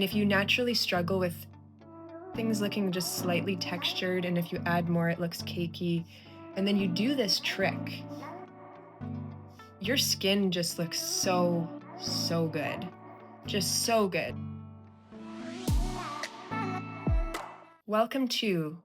And if you naturally struggle with things looking just slightly textured, and if you add more, it looks cakey, and then you do this trick, your skin just looks so good. Just so good. Welcome to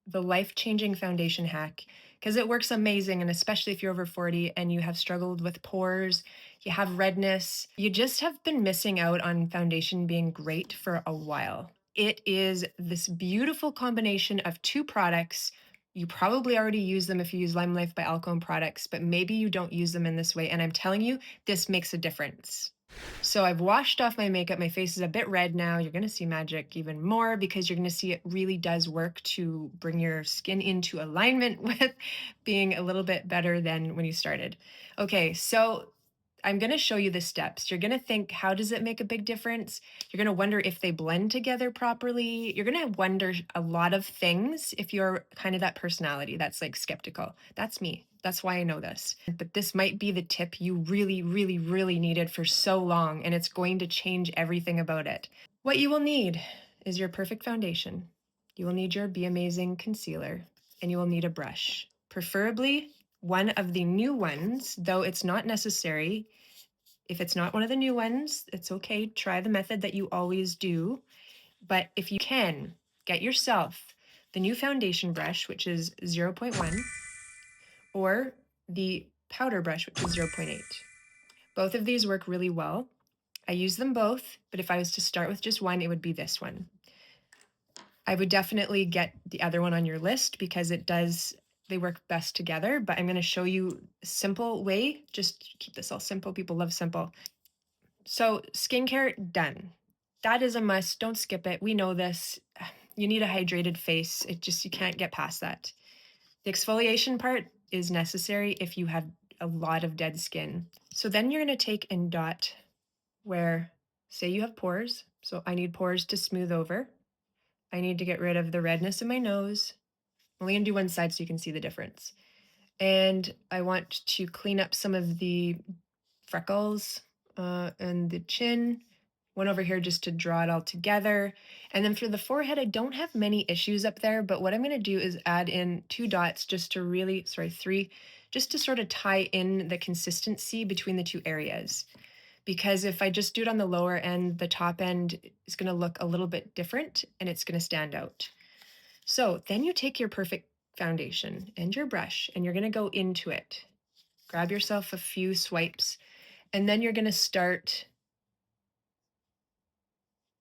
the life-changing foundation hack, because it works amazing, and especially if you're over 40 and you have struggled with pores, you have redness, you just have been missing out on foundation being great for a while. It is this beautiful combination of two products. You probably already use them if you use Limelife by Alcone products, but maybe you don't use them in this way, and I'm telling you, this makes a difference. So I've washed off my makeup. My face is a bit red now. You're going to see magic even more because you're going to see it really does work to bring your skin into alignment with being a little bit better than when you started. Okay, so I'm going to show you the steps. You're going to think, how does it make a big difference? You're going to wonder if they blend together properly. You're going to wonder a lot of things if you're kind of that personality that's like skeptical. That's me. That's why I know this. But this might be the tip you really needed for so long, and it's going to change everything about it. What you will need is your perfect foundation. You will need your Be Amazing concealer, and you will need a brush, preferably one of the new ones, though it's not necessary. If it's not one of the new ones, it's okay. Try the method that you always do. But if you can, get yourself the new foundation brush, which is 0.1, or the powder brush, which is 0.8. Both of these work really well. I use them both, but if I was to start with just one, it would be this one. I would definitely get the other one on your list because they work best together, but I'm going to show you a simple way. Just keep this all simple. People love simple. So skincare, done. That is a must. Don't skip it. We know this. You need a hydrated face. You can't get past that. The exfoliation part is necessary if you have a lot of dead skin. So then you're going to take and dot where, say you have pores. So I need pores to smooth over. I need to get rid of the redness in my nose. I'm only going to do one side so you can see the difference. And I want to clean up some of the freckles and the chin. One over here just to draw it all together. And then for the forehead, I don't have many issues up there, but what I'm going to do is add in 2 dots just to really, sorry, 3, just to sort of tie in the consistency between the two areas. Because if I just do it on the lower end, the top end is going to look a little bit different and it's going to stand out. So then you take your perfect foundation and your brush and you're going to go into it. Grab yourself a few swipes and then you're going to start.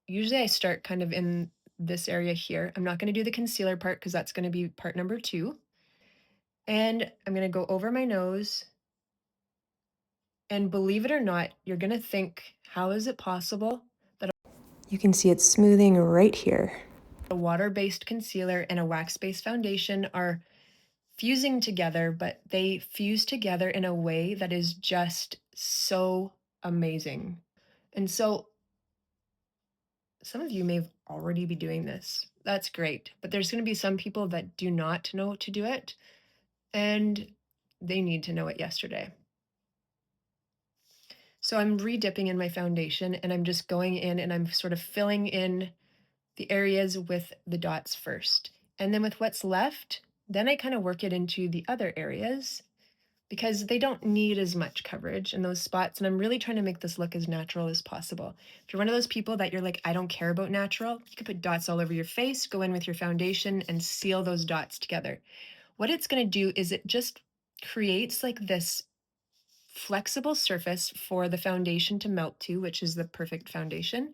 Usually I start kind of in this area here. I'm not going to do the concealer part because that's going to be part number 2. And I'm going to go over my nose. And believe it or not, you're going to think, how is it possible that you can see it smoothing right here? A water-based concealer and a wax-based foundation are fusing together, but they fuse together in a way that is just so amazing. And so some of you may already be doing this. That's great. But there's going to be some people that do not know to do it, and they need to know it yesterday. So I'm re-dipping in my foundation, and I'm just going in and I'm sort of filling in the areas with the dots first. And then with what's left, then I kind of work it into the other areas because they don't need as much coverage in those spots. And I'm really trying to make this look as natural as possible. If you're one of those people that you're like, I don't care about natural, you can put dots all over your face, go in with your foundation and seal those dots together. What it's going to do is it just creates like this flexible surface for the foundation to melt to, which is the perfect foundation.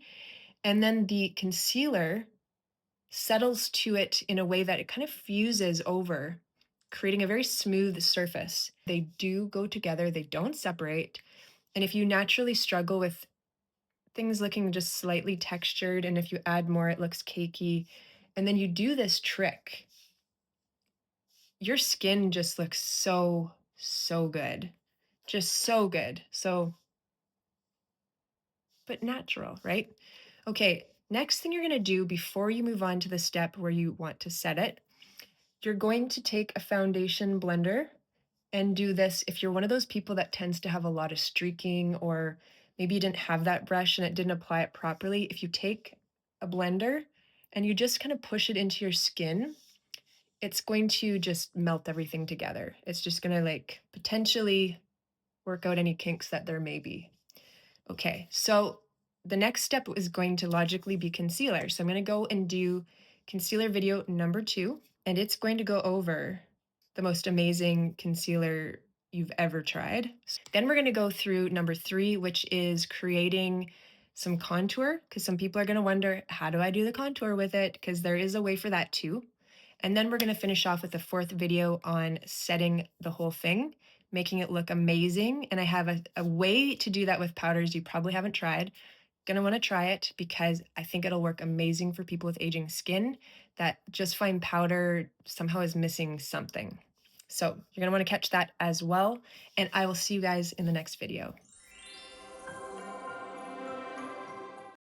And then the concealer settles to it in a way that it kind of fuses over, creating a very smooth surface. They do go together, they don't separate. And if you naturally struggle with things looking just slightly textured, and if you add more, it looks cakey, and then you do this trick, your skin just looks so good. Just so good. So, but natural, right? Okay, next thing you're going to do before you move on to the step where you want to set it, you're going to take a foundation blender and do this. If you're one of those people that tends to have a lot of streaking, or maybe you didn't have that brush and it didn't apply it properly, if you take a blender and you just kind of push it into your skin, it's going to just melt everything together. It's just going to like potentially work out any kinks that there may be. Okay, so the next step is going to logically be concealer. So I'm going to go and do concealer video number 2, and it's going to go over the most amazing concealer you've ever tried. Then we're going to go through number 3, which is creating some contour, because some people are going to wonder, how do I do the contour with it? Because there is a way for that too. And then we're going to finish off with the 4th video on setting the whole thing, making it look amazing. And I have a way to do that with powders you probably haven't tried. Gonna want to try it because I think it'll work amazing for people with aging skin that just find powder somehow is missing something. So you're gonna want to catch that as well. And I will see you guys in the next video.